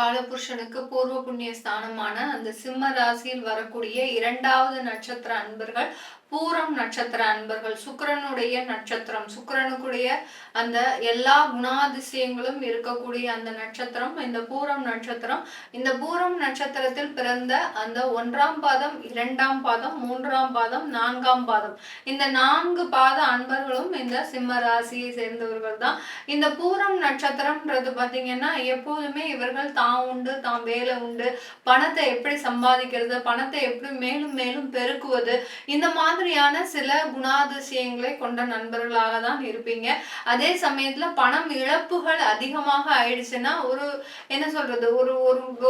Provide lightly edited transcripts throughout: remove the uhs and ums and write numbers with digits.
காலபுருஷனுக்கு பூர்வ புண்ணிய ஸ்தானமான அந்த சிம்ம ராசியில் வரக்கூடிய 2வது நட்சத்திர அன்பர்கள் பூரம் நட்சத்திர அன்பர்கள். சுக்கிரனுடைய நட்சத்திரம், சுக்கிரனுக்குடைய அந்த எல்லா குணாதிசயங்களும் இருக்கக்கூடிய அந்த நட்சத்திரம் இந்த பூரம் நட்சத்திரம். இந்த பூரம் நட்சத்திரத்தில் பிறந்த அந்த 1ஆம் பாதம், 2ஆம் பாதம், 3ஆம் பாதம், 4ஆம் பாதம், இந்த 4 பாத அன்பர்களும் இந்த சிம்ம ராசியை சேர்ந்தவர்கள் தான். இந்த பூரம் நட்சத்திரம்ன்றது பார்த்தீங்கன்னா எப்போதுமே இவர்கள் தான் உண்டு, தான் வேலை உண்டு, பணத்தை எப்படி சம்பாதிக்கிறது, பணத்தை எப்படி மேலும் மேலும் பெருக்குவது, இந்த மாதிரியான சில குணாதிசயங்களை கொண்ட நண்பர்களாக தான் இருப்பீங்க. அதே சமயத்துல பணம் இழப்புகள் அதிகமாக ஆயிடுச்சுன்னா ஒரு என்ன சொல்றது, ஒரு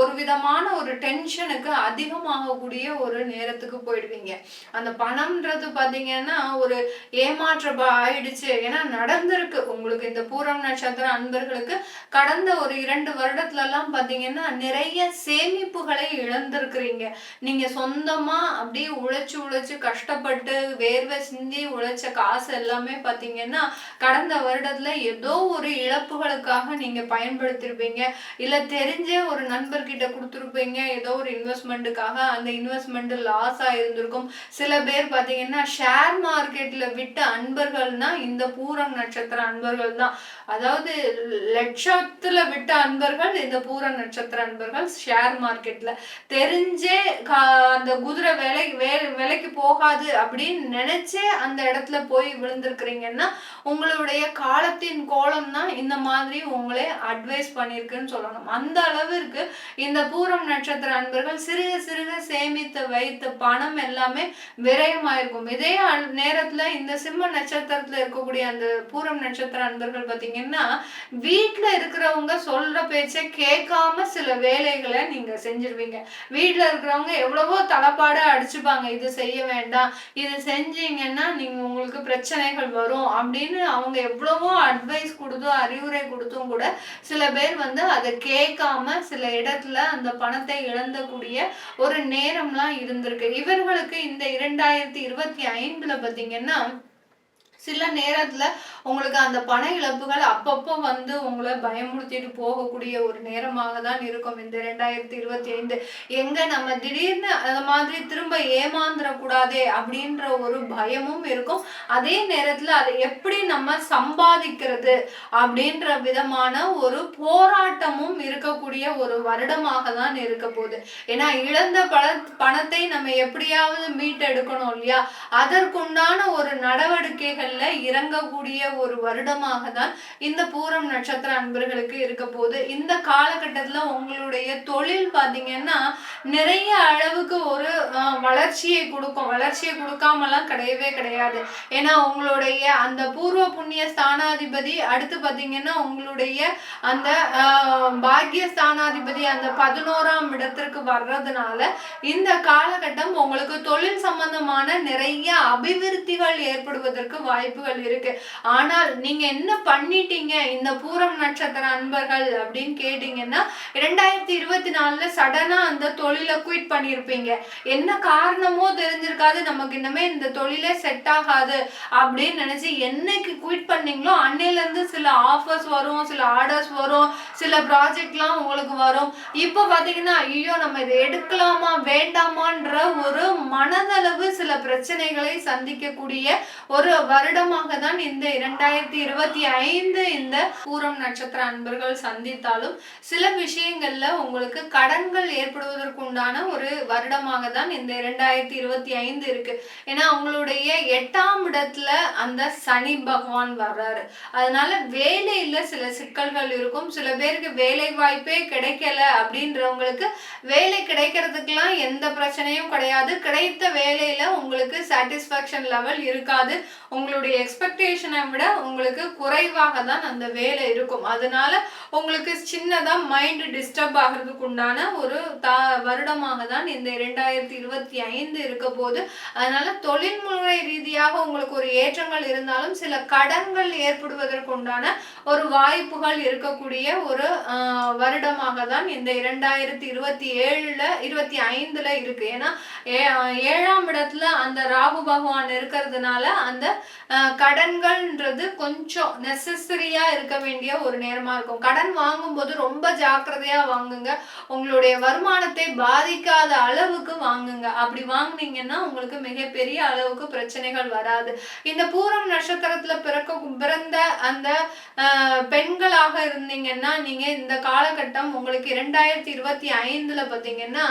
ஒரு விதமான ஒரு டென்ஷனுக்கு அதிகமாகக்கூடிய ஒரு நேரத்துக்கு போயிடுவீங்க. அந்த பணம்ன்றது பாத்தீங்கன்னா ஒரு ஏமாற்ற ஆயிடுச்சு. ஏன்னா நடந்திருக்கு உங்களுக்கு இந்த பூரம் நட்சத்திர அன்பர்களுக்கு கடந்த ஒரு 2 வருடத்துல எல்லாம் பாத்தீங்கன்னா நிறைய சேமிப்புகளை இழந்திருக்கிறீங்க. நீங்க சொந்தமா அப்படியே உழைச்சு கஷ்டப்பட்டு வேர்வை சிந்தி உழைச்ச காசு எல்லாமே பாத்தீங்கன்னா கடந்த வருடத்துல ஏதோ ஒரு இழப்புகளுக்காக நீங்க பயன்படுத்திருப்பீங்க. இல்ல தெரிஞ்சே ஒரு நண்பர்கிட்ட கொடுத்துருப்பீங்க ஏதோ ஒரு இன்வெஸ்ட்மெண்ட்டுக்காக. அந்த இன்வெஸ்ட்மெண்ட் லாஸ் ஆயிருந்திருக்கும். சில பேர் பாத்தீங்கன்னா ஷேர் மார்க்கெட்ல விட்ட அன்பர்கள்னா இந்த பூரம் நட்சத்திர அன்பர்கள் தான். அதாவது லட்சத்துல விட்ட அன்பர்கள் இந்த பூரம் நட்சத்திர அன்பர்கள். ஷேர் மார்க்கெட்ல தெரிஞ்சே அந்த குதிரை விலைக்கு போகாது அப்படின்னு நினைச்சே அந்த இடத்துல போய் விழுந்திருக்கிறீங்கன்னா உங்களுடைய காலத்தின் கோலம் தான் இந்த மாதிரி உங்களே அட்வைஸ் பண்ணிருக்குன்னு சொல்லணும். அந்த அளவிற்கு இந்த பூரம் நட்சத்திர அன்பர்கள் சிறுக சேமித்து வைத்த பணம் எல்லாமே விரயமாயிருக்கும். இதே நேரத்துல இந்த சிம்ம நட்சத்திரத்துல இருக்கக்கூடிய அந்த பூரம் நட்சத்திர அன்பர்கள் பாத்தீங்கன்னா வீட்டுல இருக்கிறவங்க சொல்ற பேச்ச கேட்காம சில வேலைகளை நீங்க செஞ்சிருவீங்க. வீட்டுல இருக்கிறவங்க எவ்வளவோ தலப்பாட அடிச்சுப்பாங்க, இது செய்ய வேண்டாம், இது செஞ்சீங்கன்னா நீங்க உங்களுக்கு பிரச்சனைகள் வரும் அப்படின்னு அவங்க எவ்வளவோ அட்வைஸ் கொடுத்தும் அறிவுரை கொடுத்தும் கூட சில பேர் அதை கேட்காம சில இடத்துல அந்த பணத்தை இழந்தக்கூடிய ஒரு நேரம்லாம் இருந்திருக்கு. இவர்களுக்கு இந்த 2025ல பாத்தீங்கன்னா சில நேரத்துல உங்களுக்கு அந்த பண இழப்புகள் அப்பப்போ உங்களை பயமுறுத்திட்டு போகக்கூடிய ஒரு நேரமாக தான் இருக்கும் இந்த 2025. எங்க நம்ம திடீர்னு அந்த மாதிரி திரும்ப ஏமாந்துடக்கூடாதே அப்படின்ற ஒரு பயமும் இருக்கும். அதே நேரத்துல அதை எப்படி நம்ம சம்பாதிக்கிறது அப்படின்ற விதமான ஒரு போராட்டமும் இருக்கக்கூடிய ஒரு வருடமாக தான் இருக்க போகுது. ஏன்னா இழந்த பணத்தை நம்ம எப்படியாவது மீட்டெடுக்கணும் இல்லையா, அதற்குண்டான ஒரு நடவடிக்கைகள் இறங்கக்கூடிய ஒரு வருடமாக தான் இந்த பூரம் நட்சத்திர அன்பர்களுக்கு இருக்க போது. இந்த காலகட்டத்துல உங்களுடைய தொழில் பாத்தீங்கன்னா நிறைய அளவுக்கு ஒரு வளர்ச்சியை கொடுக்கும். வளர்ச்சியை கொடுக்காமலாம் கிடையவே கிடையாது. ஏன்னா உங்களுடைய அந்த பூர்வ புண்ணிய ஸ்தானாதிபதி அடுத்து பாத்தீங்கன்னா உங்களுடைய அந்த பாக்கிய ஸ்தானாதிபதி அந்த 11ஆம் இடத்திற்கு வர்றதுனால இந்த காலகட்டம் உங்களுக்கு தொழில் சம்பந்தமான நிறைய அபிவிருத்திகள் ஏற்படுவதற்கு வாய்ப்புகள் இருக்கு. ஆனால் நீங்க என்ன பண்ணிட்டீங்க இந்த பூரம் நட்சத்திர அன்பர்கள் அப்படின்னு கேட்டீங்கன்னா 2024ல சடனா அந்த தொழிலை குயிட் பண்ணிருப்பீங்க. என்ன காரணமோ தெரிஞ்சிருக்காது, நமக்கு இன்னமே இந்த தொழிலே செட் ஆகாது அப்படின்னு நினைச்சு என்னைக்கு குயிட் பண்ணீங்களோ அன்னையில இருந்து சில ஆஃபர்ஸ் வரும், சில ஆர்டர்ஸ் வரும், சில ப்ராஜெக்ட்லாம் உங்களுக்கு வரும். இப்ப பாத்தீங்கன்னா ஐயோ நம்ம இதை எடுக்கலாமா வேண்டாமான்ற ஒரு மனதளவு சில பிரச்சனைகளை சந்திக்கக்கூடிய ஒரு வருடமாக தான் இந்த 2025 இந்த பூரம் நட்சத்திர அன்பர்கள் சந்தித்தாலும் சில விஷயங்கள்ல உங்களுக்கு கடன்கள் ஏற்படுவதற்கு உண்டான ஒரு வருடமாக தான் இந்த 2025 இருக்கு. ஏன்னா உங்களுடைய 8ஆம் இடத்துல அந்த சனி பகவான் வர்றாரு. அதனால வேலையில சில சிக்கல்கள் இருக்கும். சில பேருக்கு வேலை வாய்ப்பே கிடைக்கல அப்படின்றவங்களுக்கு வேலை கிடைக்கிறதுக்கெல்லாம் எந்த பிரச்சனையும் கிடையாது. கிடைத்த வேலையில உங்களுக்கு சாட்டிஸ்பாக்சன் லெவல் இருக்காது. உங்களுடைய எக்ஸ்பெக்டேஷனை விட உங்களுக்கு குறைவாக தான் அந்த வேலை இருக்கும். அதனால உங்களுக்கு சின்னதா மைண்ட் டிஸ்டர்ப் ஆகிறதுக்கு உண்டான ஒரு வருடமாக தான் இந்த 2025 இருக்க போது. அதனால தொழில்முறை ரீதியாக உங்களுக்கு ஒரு ஏற்றங்கள் இருந்தாலும் சில கடன்கள் ஏற்படுவதற்கு உண்டான ஒரு வாய்ப்புகள் இருக்கக்கூடிய ஒரு வருடமாக தான் இந்த 2025ல இருக்கு. ஏன்னா 7ஆம் இடத்துல அந்த ராகு பகவான் இருக்கிறதுனால அந்த கடன்கள்ன்றது கொஞ்சம் நெசசரியா இருக்க வேண்டிய ஒரு நேரமா இருக்கும். கடன் வாங்கும்போது ரொம்ப ஜாக்கிரதையா வாங்குங்க. உங்களுடைய வருமானத்தை பாதிக்காத அளவுக்கு வாங்குங்க. அப்படி வாங்குனீங்கன்னா உங்களுக்கு மிகப்பெரிய அளவுக்கு பிரச்சனைகள் வராது. இந்த பூரம் நட்சத்திரத்துல பிறந்த அந்த பெண்களாக இருந்தீங்கன்னா நீங்க இந்த காலகட்டம் உங்களுக்கு 2025ல பாத்தீங்கன்னா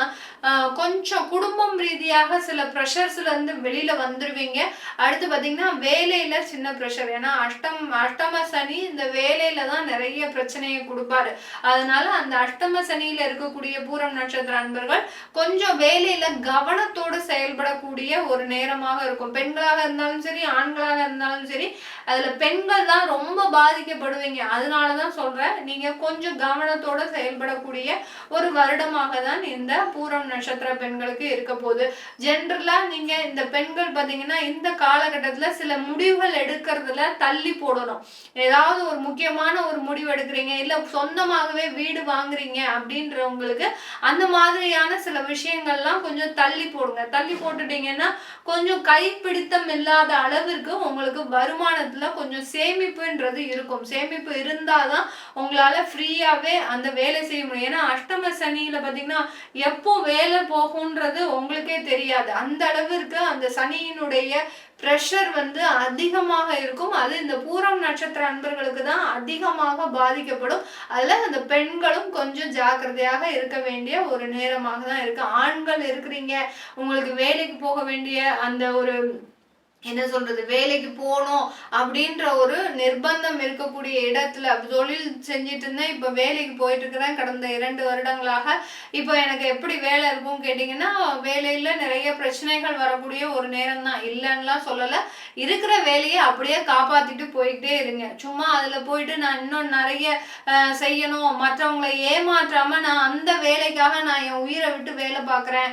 கொஞ்சம் குடும்பம் ரீதியாக சில ப்ரெஷர்ஸ்ல இருந்து வெளியில வந்துருவீங்க. அடுத்து பாத்தீங்கன்னா வேலையில சின்ன ப்ரெஷர். ஏன்னா அஷ்டம சனி இந்த வேலையில தான் நிறைய பிரச்சனையை கொடுப்பாரு. அதனால அந்த அஷ்டம சனியில இருக்கக்கூடிய பூரம் நட்சத்திர அன்பர்கள் கொஞ்சம் வேலையில கவனத்தோடு செயல்படக்கூடிய ஒரு நேரமாக இருக்கும். பெண்களாக இருந்தாலும் சரி, ஆண்களாக இருந்தாலும் சரி, அதுல பெண்கள் தான் ரொம்ப பாதிக்கப்படுவீங்க. அதனாலதான் சொல்றேன், நீங்க கொஞ்சம் கவனத்தோட செயல்படக்கூடிய ஒரு வருடமாக தான் இந்த பூரம் நட்சத்திர பெண்களுக்கு இருக்க போகுது. ஜென்ரலா நீங்க இந்த பெண்கள் பாத்தீங்கன்னா இந்த காலகட்டத்துல சில முடிவுகள் எடுக்கிறதுல தள்ளி போடணும். ஏதாவது ஒரு முக்கியமான ஒரு முடிவு எடுக்கிறீங்க, இல்ல சொந்தமாகவே வீடு வாங்குறீங்க அப்படின்றவங்களுக்கு அந்த மாதிரியான சில விஷயங்கள்லாம் கொஞ்சம் தள்ளி போடுங்க. தள்ளி போட்டுட்டீங்கன்னா கொஞ்சம் கைப்பிடித்தம் இல்லாத அளவிற்கு உங்களுக்கு வருமானத்துல கொஞ்சம் சேமிப்புன்றது இருக்கும். சேமிப்பு இருந்தாதான் உங்களால ஃப்ரீயாவே அந்த வேலை செய்ய முடியும். ஏன்னா அஷ்டம சனியில பாத்தீங்கன்னா எப்போ வேலை போகும்ன்றது உங்களுக்கே தெரியாது. அந்த அளவிற்கு அந்த சனியினுடைய பிரஷர் அதிகமாக இருக்கும். அது இந்த பூரம் நட்சத்திர அன்பர்களுக்கு தான் அதிகமாக பாதிக்கப்படும். அதுல அந்த பெண்களும் கொஞ்சம் ஜாக்கிரதையாக இருக்க வேண்டிய ஒரு நேரமாக தான் இருக்கு. ஆண்கள் இருக்கிறீங்க, உங்களுக்கு வேலைக்கு போக வேண்டிய அந்த ஒரு என்ன சொல்றது, வேலைக்கு போகணும் அப்படின்ற ஒரு நிர்பந்தம் இருக்கக்கூடிய இடத்துல தொழில் செஞ்சுட்டு இருந்தேன், இப்ப வேலைக்கு போயிட்டு இருக்கிறேன் கடந்த 2 வருடங்களாக. இப்போ எனக்கு எப்படி வேலை இருக்கும் கேட்டீங்கன்னா, வேலையில நிறைய பிரச்சனைகள் வரக்கூடிய ஒரு நேரம் தான். இல்லைன்னுலாம் சொல்லல. இருக்கிற வேலையை அப்படியே காப்பாத்திட்டு போயிட்டே இருங்க. சும்மா அதுல போயிட்டு நான் இன்னும் நிறைய செய்யணும், மற்றவங்களை ஏமாற்றாம நான் அந்த வேலைக்காக நான் என் உயிரை விட்டு வேலை பார்க்குறேன்,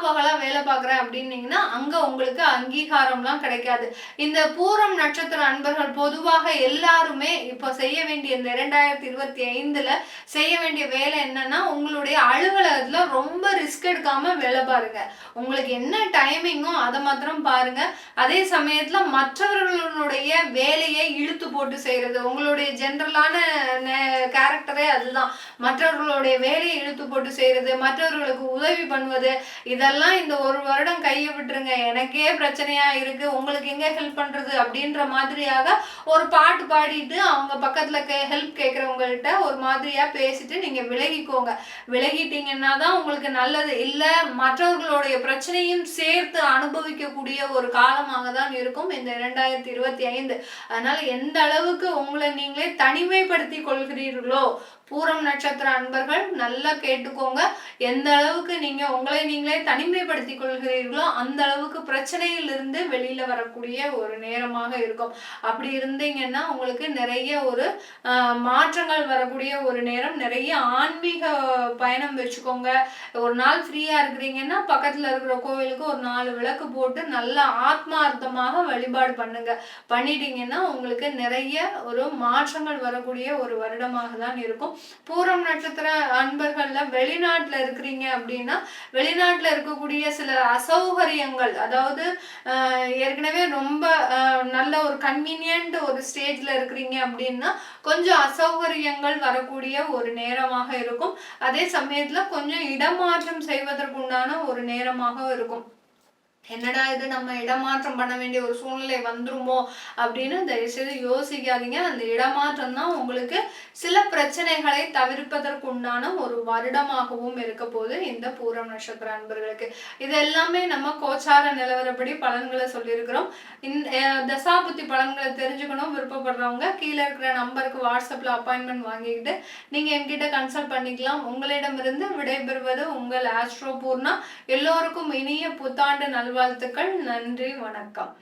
பகலா வேலை பார்க்குறேன் அப்படின்னீங்கன்னா அங்க உங்களுக்கு அங்கீகாரம்லாம் கிடைக்காது. இந்த பூரம் நட்சத்திர அன்பர்கள் பொதுவாக எல்லாருமே இப்ப செய்ய வேண்டிய இந்த 2025ல செய்ய வேண்டிய வேலை என்னன்னா, உங்களுடைய அலுவலகத்துல ரொம்ப ரிஸ்க் எடுக்காம வேலை பாருங்க. உங்களுக்கு என்ன டைமிங்கோ அதை மாத்திரம் பாருங்க. அதே சமயத்துல மற்றவர்களுடைய வேலையை இழுத்து போட்டு செய்யறது, உங்களுடைய ஜென்ரலான கேரக்டரே அதுதான். மற்றவர்களுடைய வேலையை இழுத்து போட்டு செய்யறது, மற்றவர்களுக்கு உதவி பண்ணுவது, இதெல்லாம் இந்த ஒரு வருடம் கையை விட்டுருங்க. எனக்கே பிரச்சனையா இருக்கு, உங்களுக்கு எங்க ஹெல்ப் பண்றது அப்படின்ற மாதிரியாக ஒரு பாட்டு பாடிட்டு அவங்க பக்கத்துல ஹெல்ப் கேட்கறவங்கள்ட்ட ஒரு மாதிரியா பேசிட்டு நீங்க விலகிக்கோங்க. விலகிட்டீங்கன்னா தான் உங்களுக்கு நல்லது. இல்ல மற்றவர்களுடைய பிரச்சனையும் சேர்த்து அனுபவிக்கக்கூடிய ஒரு காலமாக தான் இருக்கும் இந்த 2025. அதனால எந்த அளவுக்கு உங்களை நீங்களே தனிமைப்படுத்தி கொள்கிறீர்களோ, பூரம் நட்சத்திர அன்பர்கள் நல்லா கேட்டுக்கோங்க, எந்த அளவுக்கு நீங்க உங்களை நீங்களே தனிமைப்படுத்திக் கொள்கிறீர்களோ அந்த அளவுக்கு பிரச்சனையில் இருந்து வெளியில வரக்கூடிய ஒரு நேரமாக இருக்கும். அப்படி இருந்தீங்கன்னா உங்களுக்கு நிறைய ஒரு மாற்றங்கள் வரக்கூடிய ஒரு நேரம். நிறைய ஆன்மீக பயணம் வச்சுக்கோங்க. ஒரு நாள் ஃப்ரீயா இருக்கிறீங்கன்னா பக்கத்துல இருக்கிற கோவிலுக்கு ஒரு 4 விளக்கு போட்டு நல்லா ஆத்மார்த்தமாக வழிபாடு பண்ணுங்க. பண்ணிட்டீங்கன்னா உங்களுக்கு நிறைய ஒரு மாற்றங்கள் வரக்கூடிய ஒரு வருடமாக தான் இருக்கும். பூரம் நட்சத்திர அன்பர்கள்ல வெளிநாட்டுல இருக்கிறீங்க அப்படின்னா, வெளிநாட்டுல இருக்கக்கூடிய சில அசௌகரியங்கள், அதாவது ஏற்கனவே ரொம்ப நல்ல ஒரு கன்வீனியன்ட் ஒரு ஸ்டேஜ்ல இருக்கிறீங்க அப்படின்னா கொஞ்சம் அசௌகரியங்கள் வரக்கூடிய ஒரு நேரமாக இருக்கும். அதே சமயத்துல கொஞ்சம் இடமாற்றம் செய்வதற்குண்டான ஒரு நேரமாக இருக்கும். என்னடா இது, நம்ம இடமாற்றம் பண்ண வேண்டிய ஒரு சூழ்நிலை வந்துருமோ அப்படின்னு தயவுசெய்து யோசிக்காதீங்க. அந்த இடமாற்றம் தான் உங்களுக்கு சில பிரச்சனைகளை தவிர்ப்பதற்கு உண்டான ஒரு வருடமாகவும் இருக்க போது இந்த பூரம் நட்சத்திர அன்பர்களுக்கு. இது எல்லாமே நம்ம கோச்சார நிலவரப்படி பலன்களை சொல்லியிருக்கிறோம். தசாபுத்தி பலன்களை தெரிஞ்சுக்கணும் விருப்பப்படுறவங்க கீழே இருக்கிற நம்பருக்கு வாட்ஸ்அப்ல அப்பாயின்மெண்ட் வாங்கிக்கிட்டு நீங்க என்கிட்ட கன்சல்ட் பண்ணிக்கலாம். உங்களிடமிருந்து விடைபெறுவது உங்கள் ஆஸ்ட்ரோ பூர்ணா. எல்லோருக்கும் இனிய புத்தாண்டு நல்வாழ்த்துக்கள். நன்றி, வணக்கம்.